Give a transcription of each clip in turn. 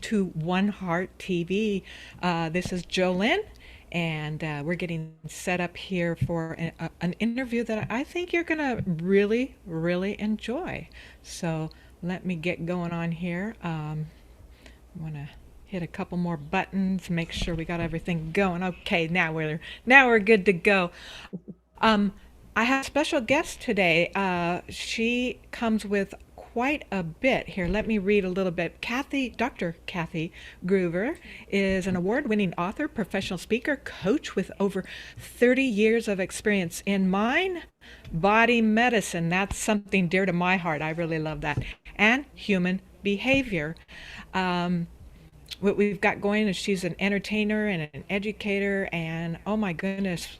to WonHeart TV. This is Jolynn, and we're getting set up here for an interview that I think you're going to really, really enjoy. So let me get going on here. I want to hit a couple more buttons, make sure we got everything going. Okay, now we're good to go. Um, I have a special guest today. She comes with quite a bit. Here, let me read a little bit. Dr. Kathy Gruver is an award-winning author, professional speaker, coach with over 30 years of experience in mind, body medicine. That's something dear to my heart. I really love that. And human behavior. What we've got going is she's an entertainer and an educator, and oh my goodness,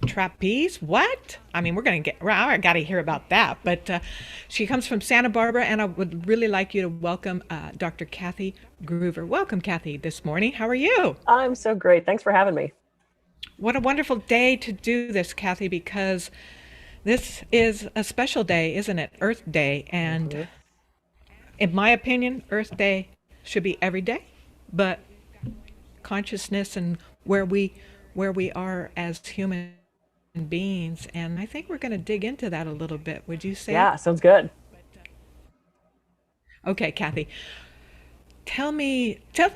trapeze? What? I mean, I got to hear about that. But she comes from Santa Barbara, and I would really like you to welcome Dr. Kathy Gruver. Welcome, Kathy, this morning. How are you? I'm so great. Thanks for having me. What a wonderful day to do this, Kathy, because this is a special day, isn't it? Earth Day. And hmm in my opinion, Earth Day should be every day. But consciousness and where we are as human beings, and I think we're going to dig into that a little bit. Would you say? Yeah, sounds good. Okay, Kathy, tell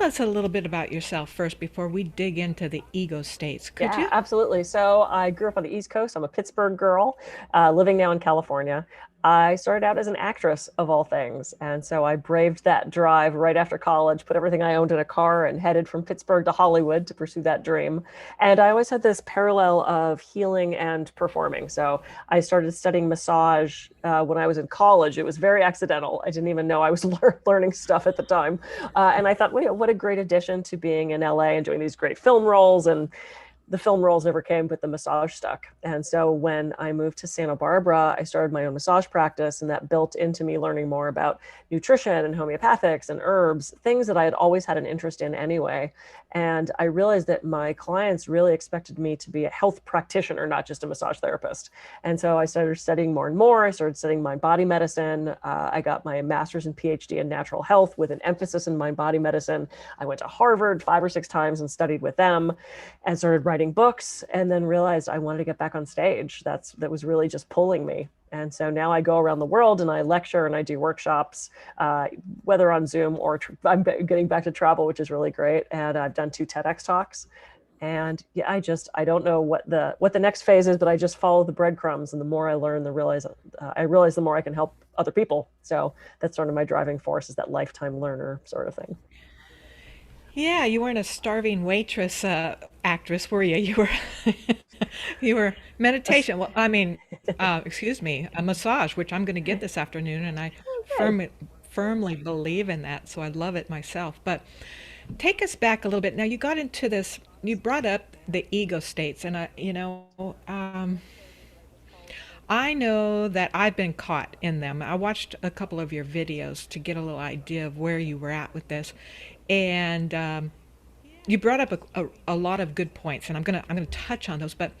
us a little bit about yourself first before we dig into the ego states. Could Yeah, you? absolutely. So I grew up on the East Coast. I'm a Pittsburgh girl, living now in California. I started out as an actress of all things. And so I braved that drive right after college, put everything I owned in a car and headed from Pittsburgh to Hollywood to pursue that dream. And I always had this parallel of healing and performing. So I started studying massage when I was in college. It was very accidental. I didn't even know I was learning stuff at the time. And I thought, wait, what a great addition to being in LA and doing these great film roles. And the film roles never came, but the massage stuck. And so when I moved to Santa Barbara, I started my own massage practice, and that built into me learning more about nutrition and homeopathics and herbs, things that I had always had an interest in anyway. And I realized that my clients really expected me to be a health practitioner, not just a massage therapist. And so I started studying more and more. I started studying mind body medicine. I got my master's and PhD in natural health with an emphasis in mind body medicine. I went to Harvard 5 or 6 times and studied with them and started writing books, and then realized I wanted to get back on stage. That was really just pulling me. And so now I go around the world and I lecture and I do workshops, whether on Zoom or I'm getting back to travel, which is really great. And I've done 2 TEDx talks. And yeah, I don't know what the next phase is, but I just follow the breadcrumbs. And the more I learn, I realize the more I can help other people. So that's sort of my driving force, is that lifetime learner sort of thing. Yeah, you weren't a starving waitress actress, were you? You were you were meditation. Well, I mean, excuse me, a massage, which I'm going to get this afternoon, and I Okay. firmly believe in that, so I love it myself. But take us back a little bit. Now, you got into this. You brought up the ego states, and I know that I've been caught in them. I watched a couple of your videos to get a little idea of where you were at with this, and you brought up a lot of good points, and I'm gonna touch on those. But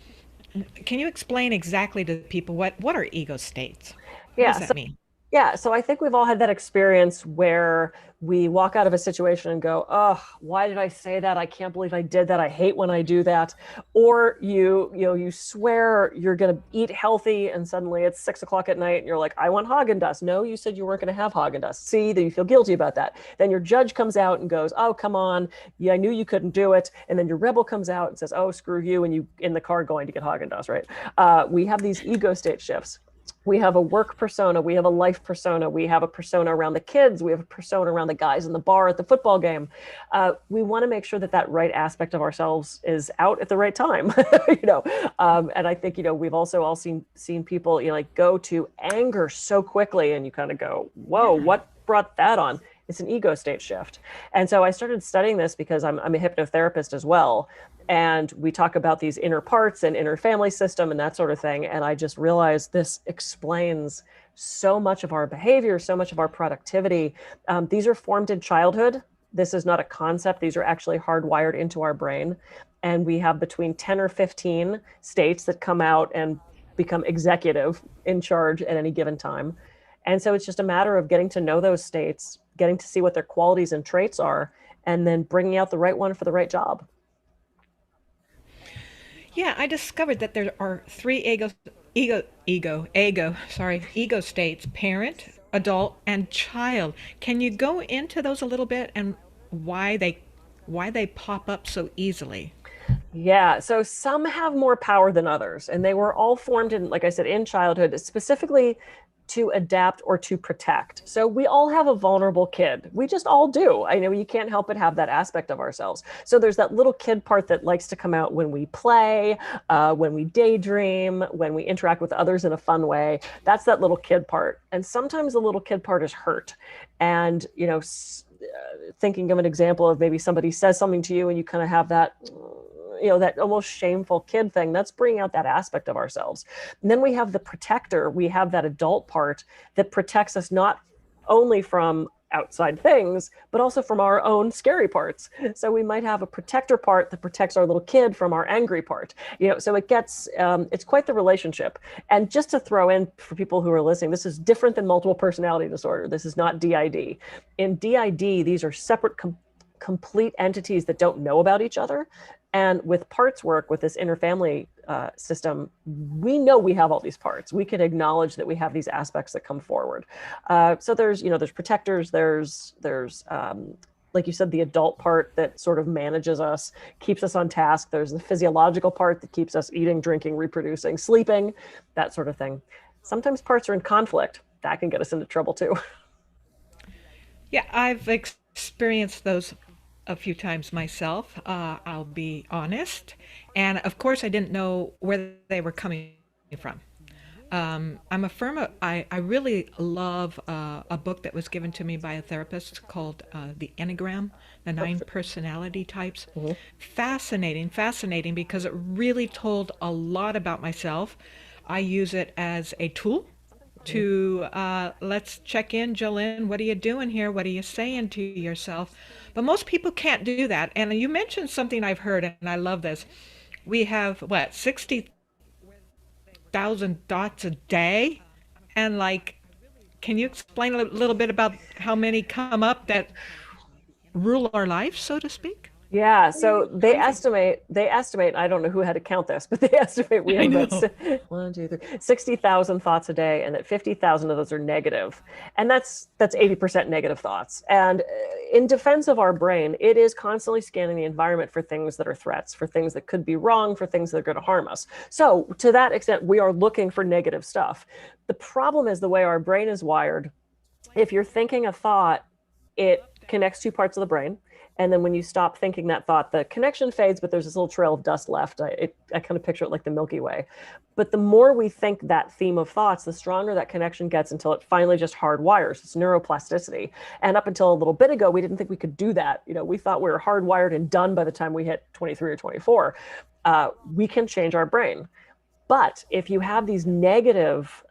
can you explain exactly to people what are ego states? What does Yeah. that mean? Yeah, so I think we've all had that experience where we walk out of a situation and go, "Oh, why did I say that? I can't believe I did that. I hate when I do that." Or you swear you're going to eat healthy, and suddenly it's 6 o'clock at night, and you're like, "I want Haagen-Dazs." No, you said you weren't going to have Haagen-Dazs. See, that you feel guilty about that. Then your judge comes out and goes, "Oh, come on, yeah, I knew you couldn't do it." And then your rebel comes out and says, "Oh, screw you," and you in the car going to get Haagen-Dazs, right? We have these ego state shifts. We have a work persona, we have a life persona, we have a persona around the kids, we have a persona around the guys in the bar at the football game. We want to make sure that that right aspect of ourselves is out at the right time. you know and I think we've also all seen people like go to anger so quickly, and you kind of go, whoa, Yeah. what brought that on? It's an ego state shift. And so I started studying this because I'm a hypnotherapist as well, and we talk about these inner parts and inner family system and that sort of thing. And I just realized this explains so much of our behavior, so much of our productivity. These are formed in childhood. This is not a concept. These are actually hardwired into our brain. And we have between 10 or 15 states that come out and become executive in charge at any given time. And so it's just a matter of getting to know those states, getting to see what their qualities and traits are, and then bringing out the right one for the right job. Yeah, I discovered that there are three ego states: parent, adult, and child. Can you go into those a little bit and why they pop up so easily? Yeah, so some have more power than others, and they were all formed in, like I said, in childhood, specifically to adapt or to protect. So we all have a vulnerable kid. We just all do. I know you can't help but have that aspect of ourselves. So there's that little kid part that likes to come out when we play, when we daydream, when we interact with others in a fun way. That's that little kid part. And sometimes the little kid part is hurt. And, thinking of an example of maybe somebody says something to you and you kind of have that that almost shameful kid thing, that's bringing out that aspect of ourselves. And then we have the protector, we have that adult part that protects us not only from outside things, but also from our own scary parts. So we might have a protector part that protects our little kid from our angry part. So it gets, it's quite the relationship. And just to throw in for people who are listening, this is different than multiple personality disorder. This is not DID. In DID, these are separate, complete entities that don't know about each other. And with parts work, with this inner family system, we know we have all these parts. We can acknowledge that we have these aspects that come forward. So there's protectors, there's like you said, the adult part that sort of manages us, keeps us on task. There's the physiological part that keeps us eating, drinking, reproducing, sleeping, that sort of thing. Sometimes parts are in conflict. That can get us into trouble too. Yeah, I've experienced those a few times myself. I'll be honest. And of course, I didn't know where they were coming from. I'm a firm. I really love a book that was given to me by a therapist called the Enneagram, the nine personality types. Mhm. Fascinating because it really told a lot about myself. I use it as a tool to let's check in, Jolene. What are you doing here? What are you saying to yourself? But most people can't do that. And you mentioned something I've heard, and I love this. We have what, 60,000 thoughts a day? And like, can you explain a little bit about how many come up that rule our life, so to speak? Yeah, so Crazy. they estimate, I don't know who had to count this, but they estimate we I have about know. 60,000 thoughts a day, and that 50,000 of those are negative. And that's 80% negative thoughts. And in defense of our brain, it is constantly scanning the environment for things that are threats, for things that could be wrong, for things that are going to harm us. So to that extent, we are looking for negative stuff. The problem is the way our brain is wired. If you're thinking a thought, it connects two parts of the brain. And then when you stop thinking that thought, the connection fades, but there's this little trail of dust left. I kind of picture it like the Milky Way. But the more we think that theme of thoughts, the stronger that connection gets until it finally just hardwires. It's neuroplasticity. And up until a little bit ago, we didn't think we could do that. We thought we were hardwired and done by the time we hit 23 or 24. We can change our brain. But if you have these negative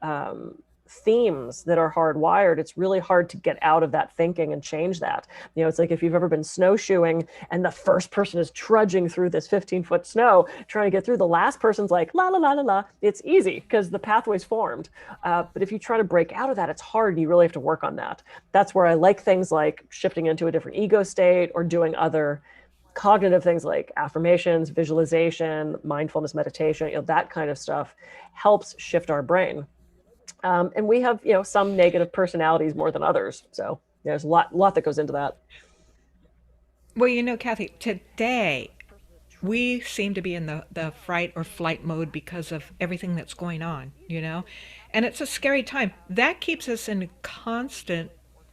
themes that are hardwired, it's really hard to get out of that thinking and change that. It's like if you've ever been snowshoeing and the first person is trudging through this 15-foot snow, trying to get through, the last person's like, la, la, la, la, la. It's easy because the pathway's formed. But if you try to break out of that, it's hard and you really have to work on that. That's where I like things like shifting into a different ego state or doing other cognitive things like affirmations, visualization, mindfulness meditation, that kind of stuff helps shift our brain. And we have, some negative personalities more than others. So there's a lot that goes into that. Well, Kathy, today we seem to be in the fright or flight mode because of everything that's going on. And it's a scary time. That keeps us in constant,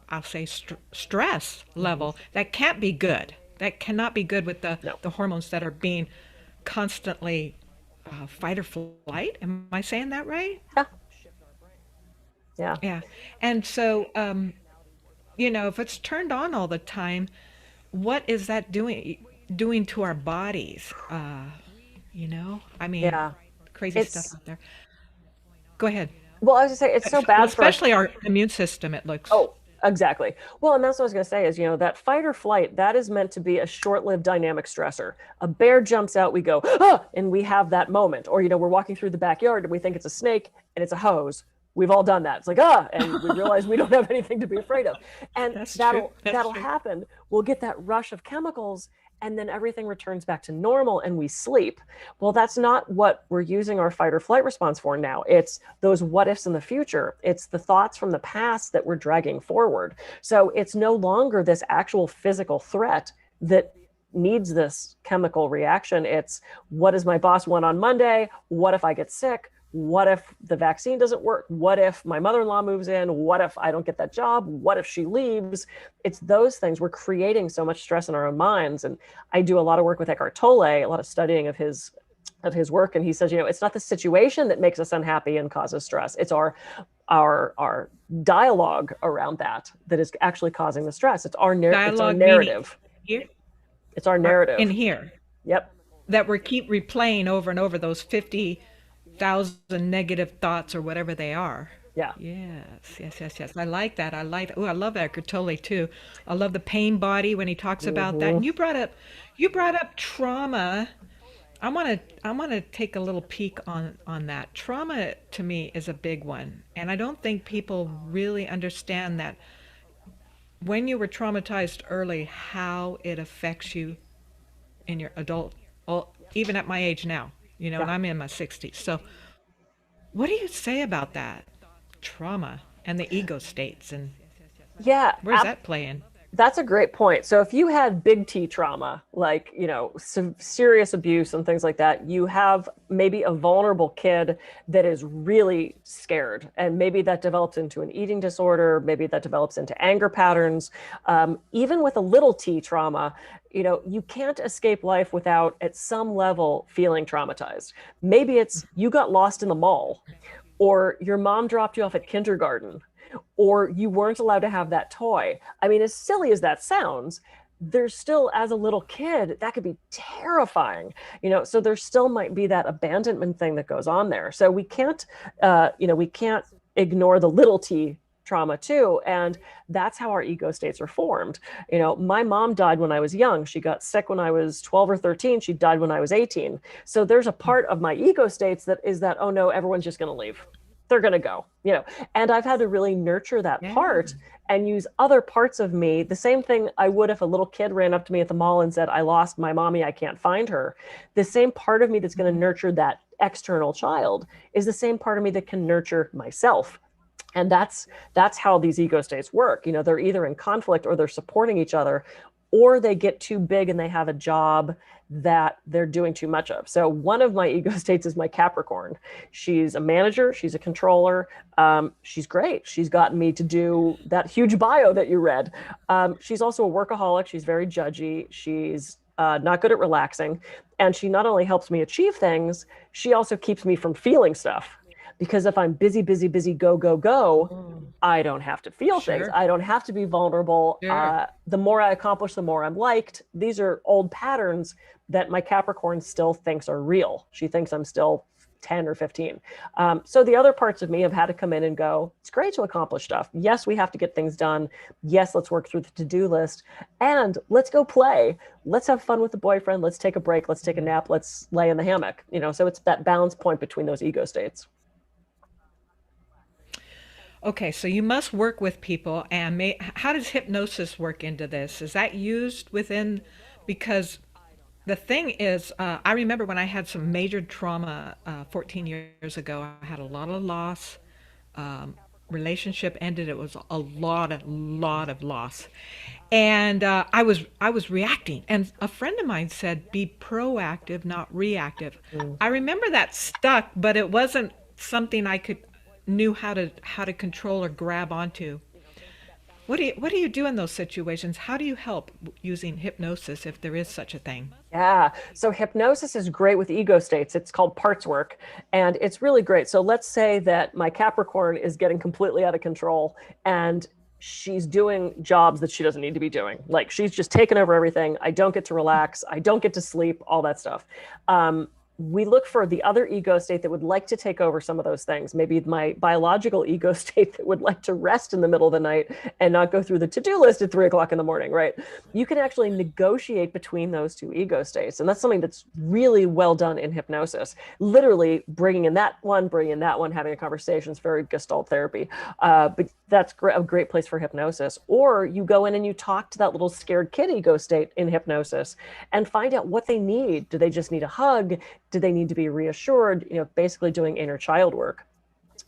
I'll say, stress Mm-hmm. level. That can't be good. That cannot be good with No. the hormones that are being constantly fight or flight. Am I saying that right? Yeah. Yeah. Yeah. And so, if it's turned on all the time, what is that doing to our bodies? I mean, Yeah. crazy stuff It's, out there. Go ahead. well, I was going to say, it's so Well, bad for our, especially our immune system, it looks. oh, exactly. Well, and that's what I was going to say is, that fight or flight, that is meant to be a short-lived dynamic stressor. A bear jumps out, we go, ah, and we have that moment. Or, we're walking through the backyard and we think it's a snake and it's a hose. We've all done that. It's like, and we realize we don't have anything to be afraid of. And That's true. That's that'll true. happen. We'll get that rush of chemicals, and then everything returns back to normal and we sleep. Well, that's not what we're using our fight or flight response for now. It's those what ifs in the future. It's the thoughts from the past that we're dragging forward. So it's no longer this actual physical threat that needs this chemical reaction. It's, what does my boss want on Monday? What if I get sick? What if the vaccine doesn't work? What if my mother-in-law moves in? What if I don't get that job? What if she leaves? It's those things. We're creating so much stress in our own minds. And I do a lot of work with Eckhart Tolle, a lot of studying of his work. And he says, it's not the situation that makes us unhappy and causes stress. It's our dialogue around that is actually causing the stress. It's our narrative. Here? It's our narrative. In here. Yep. That we keep replaying over and over, those 50,000 negative thoughts or whatever they are. Yeah. Yes. I like that. I love Eckhart Tolle too. I love the pain body when he talks about that. And you brought up trauma. I want to take a little peek on that. Trauma to me is a big one, and I don't think people really understand that when you were traumatized early, how it affects you in your adult, even at my age now, Yeah. and I'm in my 60s. So what do you say about that? Trauma and the ego states, and Yeah. where's that play in? That's a great point. So if you had big T trauma, like, serious abuse and things like that, you have maybe a vulnerable kid that is really scared. And maybe that develops into an eating disorder. Maybe that develops into anger patterns. Even with a little T trauma, you can't escape life without at some level feeling traumatized. Maybe it's you got lost in the mall, or your mom dropped you off at kindergarten, or you weren't allowed to have that toy. I mean, as silly as that sounds, there's still, as a little kid, that could be terrifying, so there still might be that abandonment thing that goes on there. So we can't ignore the little T trauma too. And that's how our ego states are formed. My mom died when I was young. She got sick when I was 12 or 13. She died when I was 18. So there's a part of my ego states that is that, oh no, everyone's just going to leave. They're going to go, and I've had to really nurture that part and use other parts of me. The same thing I would if a little kid ran up to me at the mall and said, I lost my mommy, I can't find her. The same part of me that's going to nurture that external child is the same part of me that can nurture myself. And that's how these ego states work. They're either in conflict or they're supporting each other, or they get too big and they have a job that they're doing too much of. So one of my ego states is my Capricorn. She's a manager. She's a controller. She's great. She's gotten me to do that huge bio that you read. She's also a workaholic. She's very judgy. She's not good at relaxing. And she not only helps me achieve things, she also keeps me from feeling stuff. Because if I'm busy, go, I don't have to feel things. I don't have to be vulnerable. Sure. The more I accomplish, the more I'm liked. These are old patterns that my Capricorn still thinks are real. She thinks I'm still 10 or 15. So the other parts of me have had to come in and go, it's great to accomplish stuff. Yes, we have to get things done. Yes, let's work through the to-do list. And let's go play. Let's have fun with the boyfriend. Let's take a break. Let's take a nap. Let's lay in the hammock. So it's that balance point between those ego states. Okay, so you must work with people, and how does hypnosis work into this? Is that used within? Because the thing is, I remember when I had some major trauma 14 years ago. I had a lot of loss. Relationship ended. It was a lot of loss, and I was reacting. And a friend of mine said, "Be proactive, not reactive." I remember that stuck, but it wasn't something I knew how to control or grab onto. What do you do in those situations? How do you help using hypnosis if there is such a thing? Yeah. So hypnosis is great with ego states. It's called parts work, and it's really great. So let's say that my Capricorn is getting completely out of control and she's doing jobs that she doesn't need to be doing. Like she's just taken over everything. I don't get to relax. I don't get to sleep, all that stuff. we look for the other ego state that would like to take over some of those things. Maybe my biological ego state that would like to rest in the middle of the night and not go through the to-do list at 3 o'clock in the morning, right? You can actually negotiate between those two ego states. And that's something that's really well done in hypnosis. Literally bringing in that one, having a conversation. It's very Gestalt therapy. But that's a great place for hypnosis. Or you go in and you talk to that little scared kid ego state in hypnosis and find out what they need. Do they just need a hug? Do they need to be reassured? Basically doing inner child work.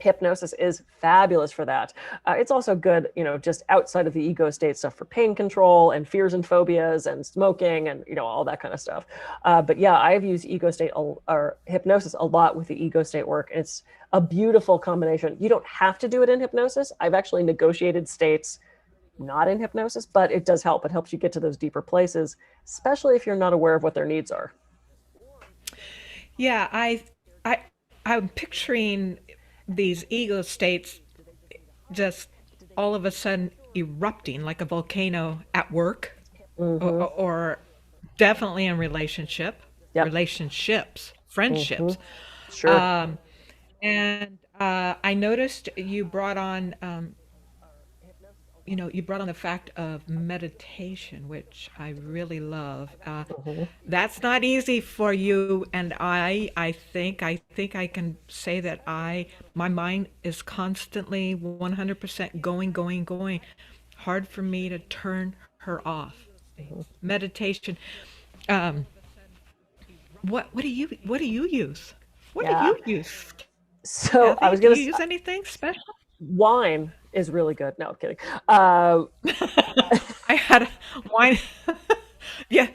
Hypnosis is fabulous for that. It's also good, just outside of the ego state stuff for pain control and fears and phobias and smoking and, all that kind of stuff. But yeah, I've used ego state or hypnosis a lot with the ego state work. And it's a beautiful combination. You don't have to do it in hypnosis. I've actually negotiated states not in hypnosis, but it does help. It helps you get to those deeper places, especially if you're not aware of what their needs are. Yeah, I'm picturing these ego states just all of a sudden erupting like a volcano at work, Mm-hmm. or definitely in Yep. relationships, Mm-hmm. friendships. Sure. Um, and I noticed you brought on the fact of meditation, which I really love. Mm-hmm. That's not easy for you, and I think I can say that my mind is constantly 100% going, going, going. Hard for me to turn her off. Mm-hmm. Meditation. Um, what do you use? What do Yeah. you use, So I Kathy? was Do gonna. you use anything special? Wine is really good. No, I'm kidding. Uh, I had a wine. Yeah.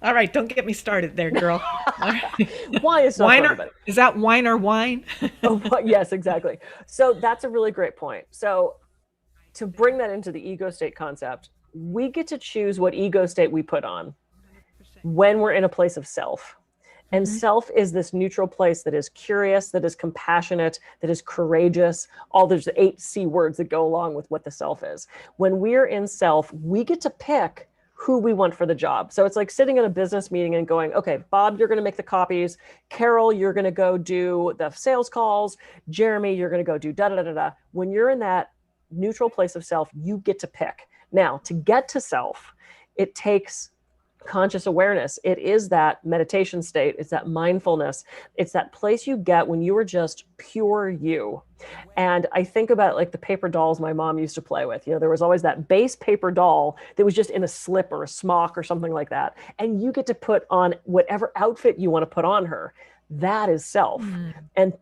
All right. Don't get me started there, girl. All right. wine is not for Wine or everybody. is that wine or wine? Oh, yes, exactly. So that's a really great point. So to bring that into the ego state concept, we get to choose what ego state we put on when we're in a place of self. And Hmm. self is this neutral place that is curious, that is compassionate, that is courageous. All there's 8 C words that go along with what the self is. When we're in self, we get to pick who we want for the job. So it's like sitting in a business meeting and going, okay, Bob, you're going to make the copies. Carol, you're going to go do the sales calls. Jeremy, you're going to go do da da da da da. When you're in that neutral place of self, you get to pick. Now, to get to self, it takes conscious awareness. It is that meditation state. It's that mindfulness. It's that place you get when you are just pure you. And I think about like the paper dolls my mom used to play with. There was always that base paper doll that was just in a slip or a smock or something like that. And you get to put on whatever outfit you want to put on her. That is self. Mm. And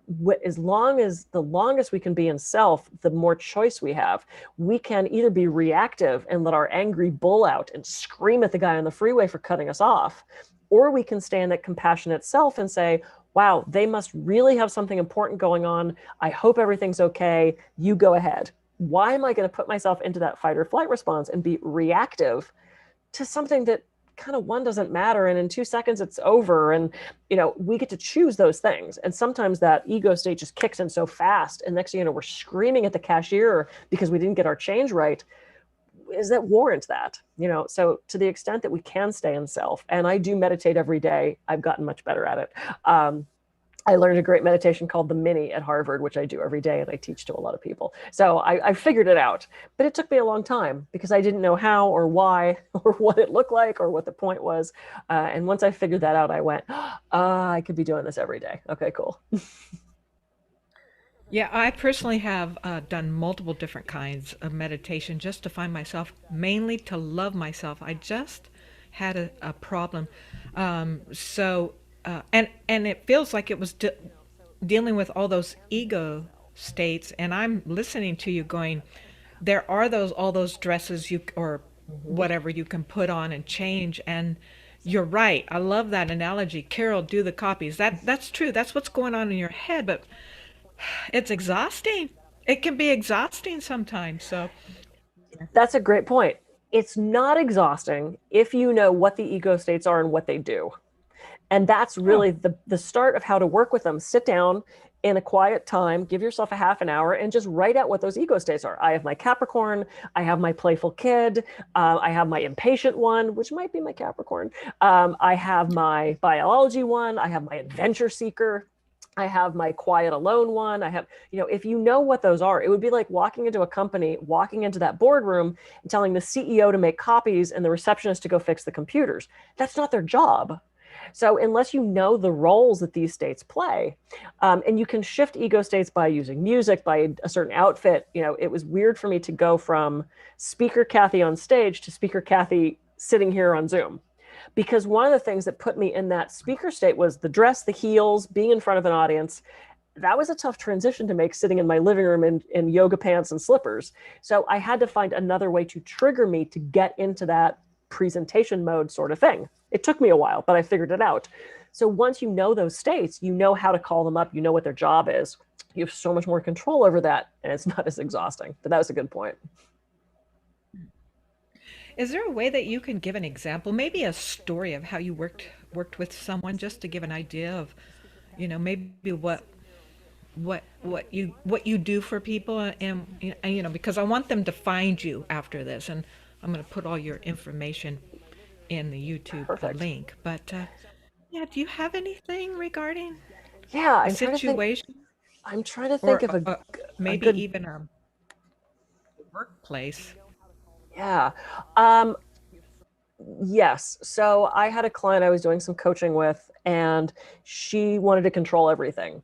as long as the longest we can be in self, the more choice we have. We can either be reactive and let our angry bull out and scream at the guy on the freeway for cutting us off, or we can stay in that compassionate self and say, wow, they must really have something important going on. I hope everything's okay. You go ahead. Why am I going to put myself into that fight or flight response and be reactive to something that kind of one doesn't matter, and in 2 seconds it's over? And we get to choose those things, and sometimes that ego state just kicks in so fast, and next thing you know, we're screaming at the cashier because we didn't get our change right. Is that warrant that? So to the extent that we can stay in self, and I do meditate every day, I've gotten much better at it. I learned a great meditation called the Mini at Harvard, which I do every day and I teach to a lot of people. So I figured it out, but it took me a long time because I didn't know how or why or what it looked like or what the point was. And once I figured that out, I went, I could be doing this every day. Okay, cool. Yeah, I personally have done multiple different kinds of meditation just to find myself, mainly to love myself. I just had a problem. And it feels like it was dealing with all those ego states, and I'm listening to you going, there are all those dresses you or Mm-hmm. whatever you can put on and change, and you're right. I love that analogy. Carol, do the copies. That's true. That's what's going on in your head, but it's exhausting. It can be exhausting sometimes. So, That's a great point. It's not exhausting if you know what the ego states are and what they do. And that's oh, really the start of how to work with them. Sit down in a quiet time, give yourself a half an hour and just write out what those ego states are. I have my Capricorn, I have my playful kid, I have my impatient one, which might be my Capricorn. I have my biology one, I have my adventure seeker, I have my quiet alone one. I have, if you know what those are, it would be like walking into a company, walking into that boardroom and telling the CEO to make copies and the receptionist to go fix the computers. That's not their job. So unless you know the roles that these states play, and you can shift ego states by using music, by a certain outfit, it was weird for me to go from speaker Kathy on stage to speaker Kathy sitting here on Zoom. Because one of the things that put me in that speaker state was the dress, the heels, being in front of an audience. That was a tough transition to make, sitting in my living room in yoga pants and slippers. So I had to find another way to trigger me to get into that presentation mode sort of thing. It took me a while, but I figured it out. So once you know those states, you know how to call them up, you know what their job is. You have so much more control over that, and it's not as exhausting. But that was a good point. Is there a way that you can give an example, maybe a story of how you worked with someone, just to give an idea of, maybe what you do for people, and because I want them to find you after this, and I'm going to put all your information in the YouTube Perfect. link. But yeah, do you have anything regarding Yeah, a I'm trying to think. situation, I'm trying to think or of a maybe good. even a workplace? Yeah. Um, yes. So I had a client I was doing some coaching with, and she wanted to control everything.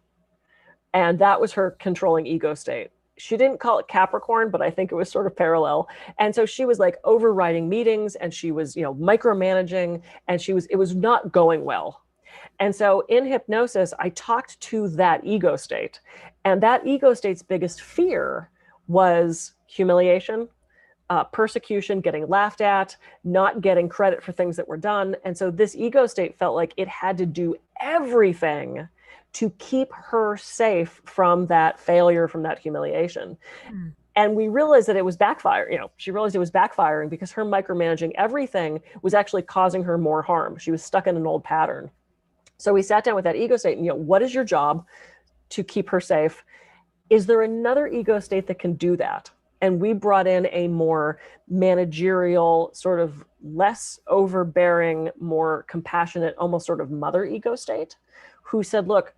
And that was her controlling ego state. She didn't call it Capricorn, but I think it was sort of parallel. And so she was like overriding meetings, and she was, micromanaging, and it was not going well. And so in hypnosis, I talked to that ego state. And that ego state's biggest fear was humiliation, persecution, getting laughed at, not getting credit for things that were done. And so this ego state felt like it had to do everything to keep her safe from that failure, from that humiliation. Hmm. And we realized that it was backfiring. She realized it was backfiring because her micromanaging everything was actually causing her more harm. She was stuck in an old pattern. So we sat down with that ego state and, what is your job to keep her safe? Is there another ego state that can do that? And we brought in a more managerial, sort of less overbearing, more compassionate, almost sort of mother ego state, who said, look,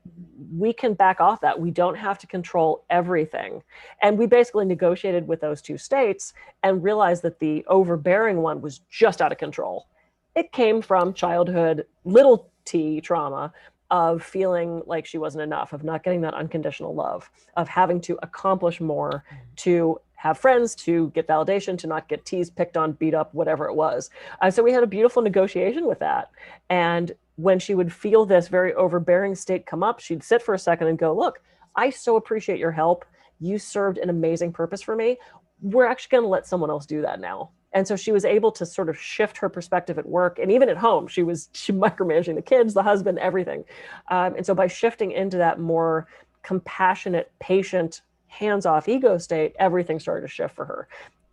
we can back off that. We don't have to control everything. And we basically negotiated with those two states and realized that the overbearing one was just out of control. It came from childhood, little t trauma, of feeling like she wasn't enough, of not getting that unconditional love, of having to accomplish more, to have friends, to get validation, to not get teased, picked on, beat up, whatever it was. So we had a beautiful negotiation with that. And when she would feel this very overbearing state come up, she'd sit for a second and go, look, I so appreciate your help. You served an amazing purpose for me. We're actually going to let someone else do that now. And so she was able to sort of shift her perspective at work, and even at home. She micromanaging the kids, the husband, everything. And so by shifting into that more compassionate, patient, hands-off ego state, everything started to shift for her.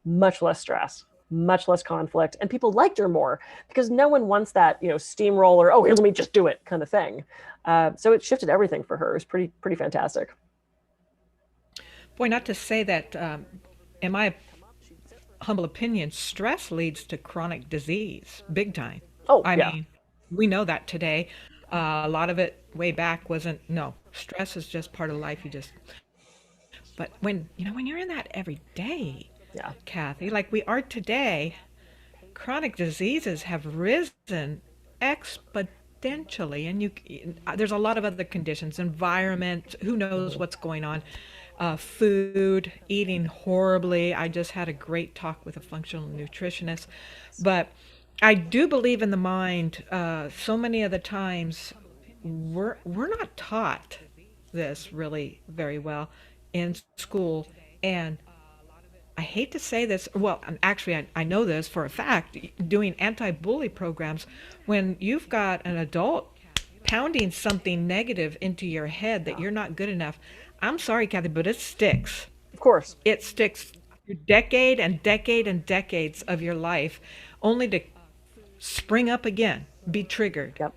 Much less stress, much less conflict, and people liked her more because no one wants that, steamroller, oh, here, let me just do it kind of thing. So it shifted everything for her. It was pretty fantastic. Boy, not to say that, in my humble opinion, stress leads to chronic disease, big time. Oh I yeah. mean, we know that today. A lot of it way back wasn't, no, stress is just part of life. But when you're in that every day, Yeah. Kathy, like we are today, chronic diseases have risen exponentially, and there's a lot of other conditions, environment, who knows what's going on, food, eating horribly. I just had a great talk with a functional nutritionist, but I do believe in the mind. So many of the times, we're not taught this really very well in school, and I hate to say this. Well, actually, I know this for a fact. Doing anti-bully programs, when you've got an adult pounding something negative into your head that you're not good enough, I'm sorry, Kathy, but it sticks. Of course. It sticks through decade and decade and decades of your life, only to spring up again, be triggered. Yep.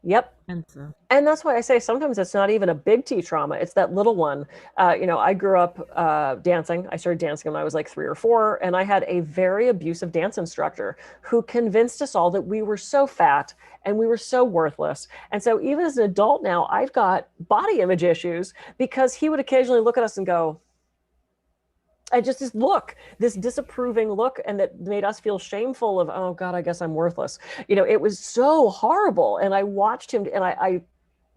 Yep. And so, And that's why I say sometimes it's not even a big T trauma. It's that little one. I grew up dancing. I started dancing when I was like 3 or 4. And I had a very abusive dance instructor who convinced us all that we were so fat and we were so worthless. And so even as an adult now, I've got body image issues because he would occasionally look at us and go, and just this look, this disapproving look, and that made us feel shameful of, oh God, I guess I'm worthless. It was so horrible. And I watched him, and I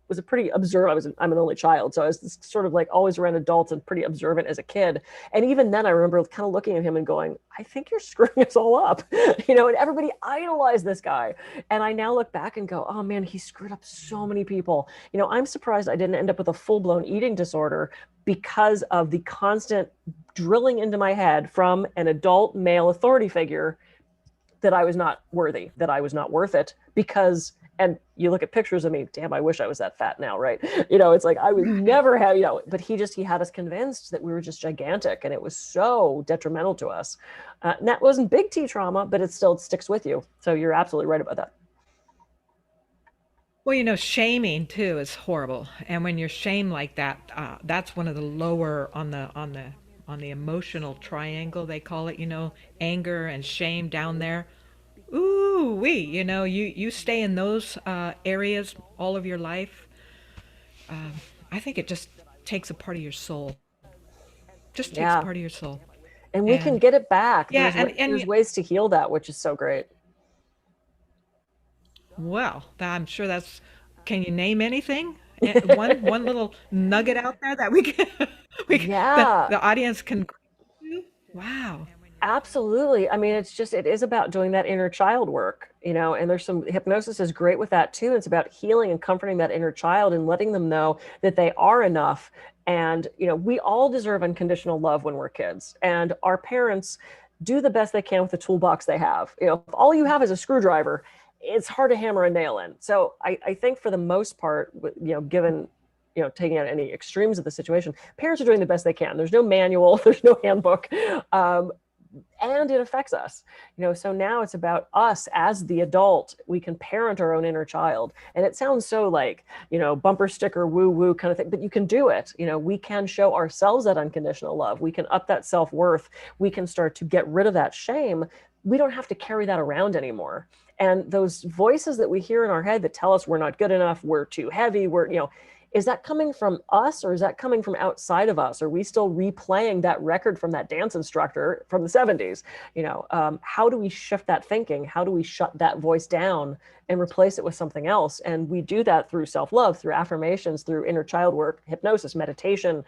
was a pretty observant. I'm an only child, so I was sort of like always around adults and pretty observant as a kid. And even then, I remember kind of looking at him and going, "I think you're screwing us all up," And everybody idolized this guy. And I now look back and go, "Oh man, he screwed up so many people." I'm surprised I didn't end up with a full blown eating disorder because of the constant drilling into my head from an adult male authority figure that I was not worthy, that I was not worth it, because and you look at pictures of me, damn, I wish I was that fat now, right? It's like I would never have, but he had us convinced that we were just gigantic, and it was so detrimental to us. And that wasn't big T trauma, but it still sticks with you. So you're absolutely right about that. well, shaming too is horrible. And when you're shamed like that, that's one of the lower on the emotional triangle they call it. Anger and shame down there. Ooh, you stay in those areas all of your life. I think it just takes a part of your soul. Just takes a Yeah, part of your soul. and we can And get it back. yeah, There's ways to heal that, which is so great. well, I'm sure that's. Can you name anything? One little nugget out there that we can, Yeah, the audience can. Wow. absolutely. I mean, it is about doing that inner child work, and there's some hypnosis is great with that too. It's about healing and comforting that inner child and letting them know that they are enough. And, we all deserve unconditional love when we're kids, and our parents do the best they can with the toolbox they have. If all you have is a screwdriver, it's hard to hammer a nail in. So I think for the most part, given taking out any extremes of the situation, parents are doing the best they can. There's no manual, there's no handbook. Um, and it affects us. So now it's about us as the adult. We can parent our own inner child, and it sounds so like bumper sticker woo woo kind of thing, but you can do it. We can show ourselves that unconditional love. We can up that self-worth. We can start to get rid of that shame. We don't have to carry that around anymore. And those voices that we hear in our head that tell us we're not good enough, we're too heavy, is that coming from us, or is that coming from outside of us? Are we still replaying that record from that dance instructor from the 70s? How do we shift that thinking? How do we shut that voice down and replace it with something else? And we do that through self-love, through affirmations, through inner child work, hypnosis, meditation.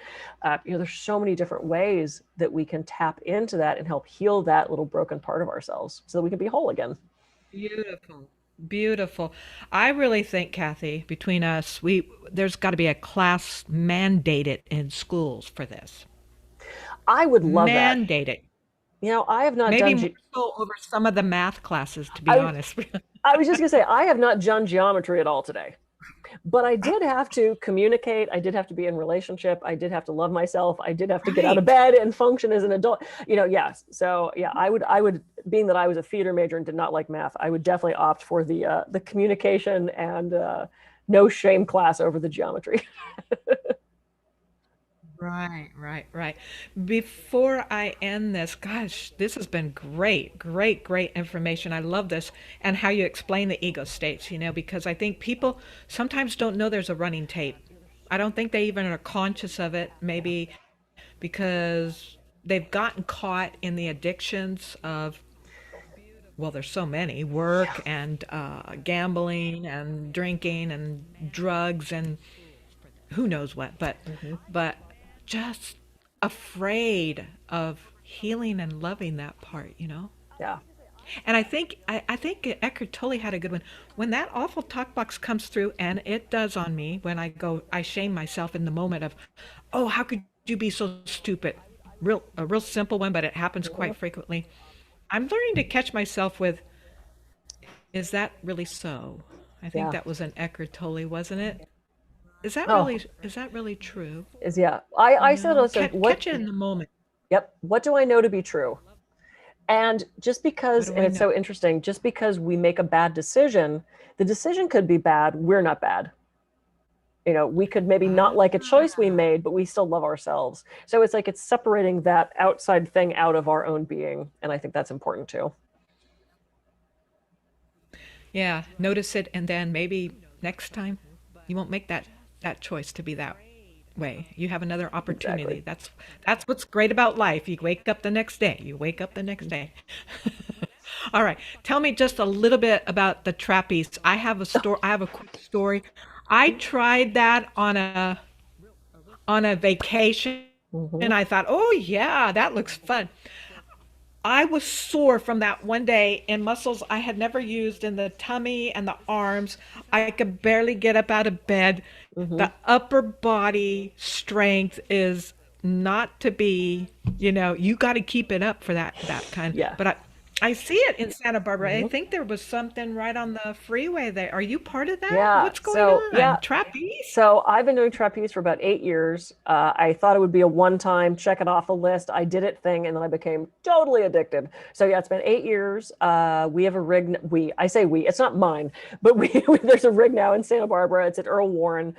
There's so many different ways that we can tap into that and help heal that little broken part of ourselves so that we can be whole again. Beautiful. Beautiful. I really think, Kathy, between us, there's got to be a class mandated in schools for this. I would love that. Mandated. I have not Maybe done. more so over some of the math classes, to be I, honest. I was just gonna say I have not done geometry at all today. But I did have to communicate. I did have to be in relationship. I did have to love myself. I did have to get out of Right. bed and function as an adult. Yes. So yeah, I would, being that I was a theater major and did not like math, I would definitely opt for the communication and no shame class over the geometry. Right, right, right. Before I end this, gosh, this has been great, great, great information. I love this and how you explain the ego states, because I think people sometimes don't know there's a running tape. I don't think they even are conscious of it, maybe because they've gotten caught in the addictions of, well, there's so many Yeah. work and gambling and drinking and drugs and who knows what, Mm-hmm. but just afraid of healing and loving that part. Yeah. And I think Eckhart Tolle had a good one. When that awful talk box comes through, and it does on me when I shame myself in the moment of, oh, how could you be so stupid? A real simple one, but it happens Mm-hmm. quite frequently. I'm learning to catch myself with, is that really so? I think Yeah. that was an Eckhart Tolle, wasn't it? Oh, Is that really true? is yeah. I said also Catch it in the moment. yep. What do I know to be true? And just What because, do and I it's know? so interesting, just because we make a bad decision, the decision could be bad. We're not bad. We could maybe not like a choice we Ah, made, but we still love ourselves. So it's like it's separating that outside thing out of our own being. And I think that's important too. yeah. Notice it, and then maybe next time you won't make that choice to be that way. You have another Exactly. opportunity. That's what's great about life. You wake up the next day. You wake up the next day. All right. Tell me just a little bit about the trapeze. I have a story. I have a quick story. I tried that on a vacation. Mm-hmm. And I thought, oh, yeah, that looks fun. I was sore from that one day in muscles I had never used in the tummy and the arms. I could barely get up out of bed. Mm-hmm. The upper body strength is not to be, you got to keep it up for that kind. Yeah. But I see it in Santa Barbara. I Mm-hmm. think there was something right on the freeway there. Are you part of that? Yeah. What's going So, yeah. on? Trapeze? So I've been doing trapeze for about 8 years. I thought it would be a one-time check it off the list. I did it thing, and then I became totally addicted. So yeah, it's been 8 years. We have a rig. I say we. It's not mine, but there's a rig now in Santa Barbara. It's at Earl Warren.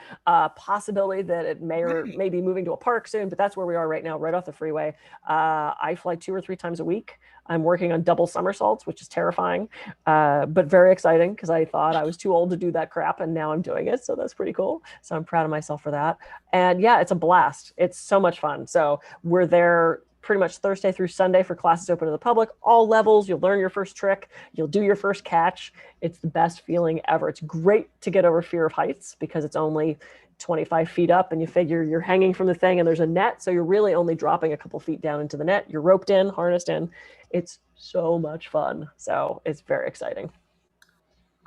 Possibility that it may or Right. may be moving to a park soon, but that's where we are right now, right off the freeway. I fly 2 or 3 times a week. I'm working on double somersaults, which is terrifying, but very exciting because I thought I was too old to do that crap, and now I'm doing it. So that's pretty cool. So I'm proud of myself for that. And yeah, it's a blast. It's so much fun. So we're there pretty much Thursday through Sunday for classes open to the public, all levels. You'll learn your first trick, you'll do your first catch. It's the best feeling ever. It's great to get over fear of heights because it's only 25 feet up, and you figure you're hanging from the thing and there's a net. So you're really only dropping a couple feet down into the net. You're roped in, harnessed in. It's so much fun. So it's very exciting.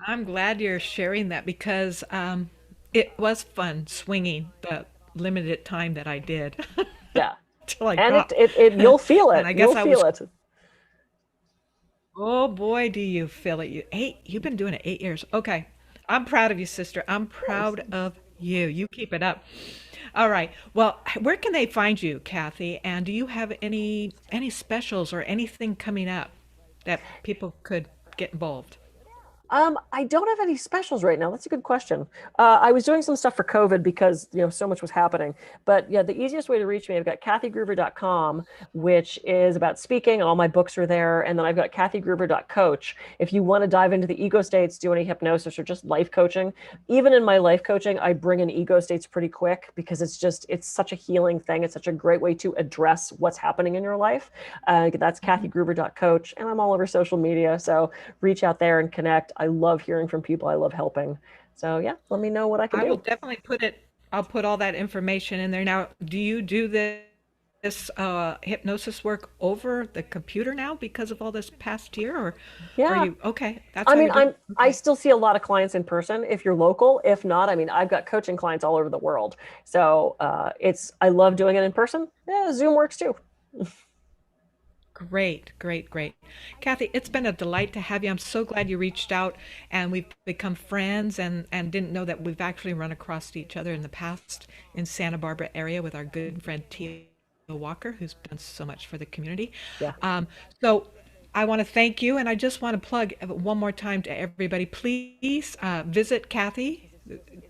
I'm glad you're sharing that because it was fun swinging the limited time that I did Yeah. till I And dropped. you'll feel And it. I You'll guess I feel was, it. oh boy, do you feel it. You've been doing it 8 years. Okay. I'm proud of you, sister. I'm Thanks. proud of you. You keep it up. All right. Well, where can they find you, Kathy? And do you have any specials or anything coming up that people could get involved? I don't have any specials right now. That's a good question. I was doing some stuff for COVID because so much was happening. But yeah, the easiest way to reach me, I've got kathygruver.com, which is about speaking, and all my books are there. And then I've got kathygruver.coach. If you want to dive into the ego states, do any hypnosis or just life coaching, even in my life coaching, I bring in ego states pretty quick because it's such a healing thing. It's such a great way to address what's happening in your life. That's kathygruver.coach, and I'm all over social media. So reach out there and connect. I love hearing from people. I love helping. So yeah, let me know what I can I will do. definitely I'll put all that information in there. Now, do you do this hypnosis work over the computer now because of all this past year, or are Yeah. you okay? That's I how mean, you're doing. I Okay. still see a lot of clients in person if you're local. If not, I mean, I've got coaching clients all over the world. So I love doing it in person. Yeah, Zoom works too. Great, great, great. Kathy, it's been a delight to have you. I'm so glad you reached out and we've become friends and didn't know that we've actually run across each other in the past in Santa Barbara area with our good friend Tia Walker, who's done so much for the community. Yeah. Um, so I want to thank you, and I just want to plug one more time to everybody. Please visit Kathy,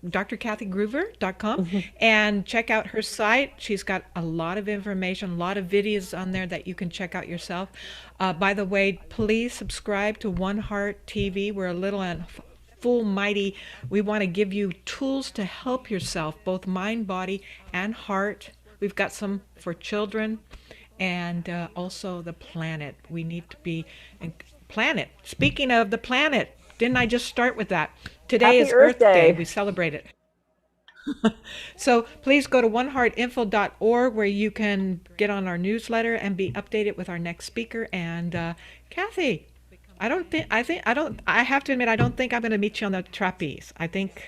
drkathygruver.com, and check out her site. She's got a lot of information, a lot of videos on there that you can check out yourself. By the way, please subscribe to WonHeart TV. We're a little on full mighty. We want to give you tools to help yourself, both mind, body, and heart. We've got some for children and also the planet. We need to be planet. Speaking of the planet, didn't I just start with that? Today Happy is Earth Earth Day. Day. We celebrate it. So please go to oneheartinfo.org where you can get on our newsletter and be updated with our next speaker. And Kathy, I have to admit, I don't think I'm going to meet you on the trapeze. I think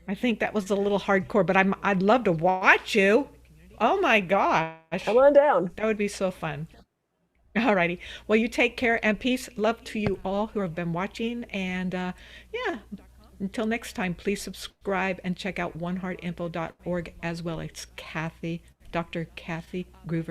that was a little hardcore, but I'd love to watch you. Oh my Come gosh. on down. That would be so fun. Alrighty. Well, you take care and peace. Love to you all who have been watching. And yeah, until next time, please subscribe and check out oneheartinfo.org as well as Kathy, Dr. Kathy Gruver.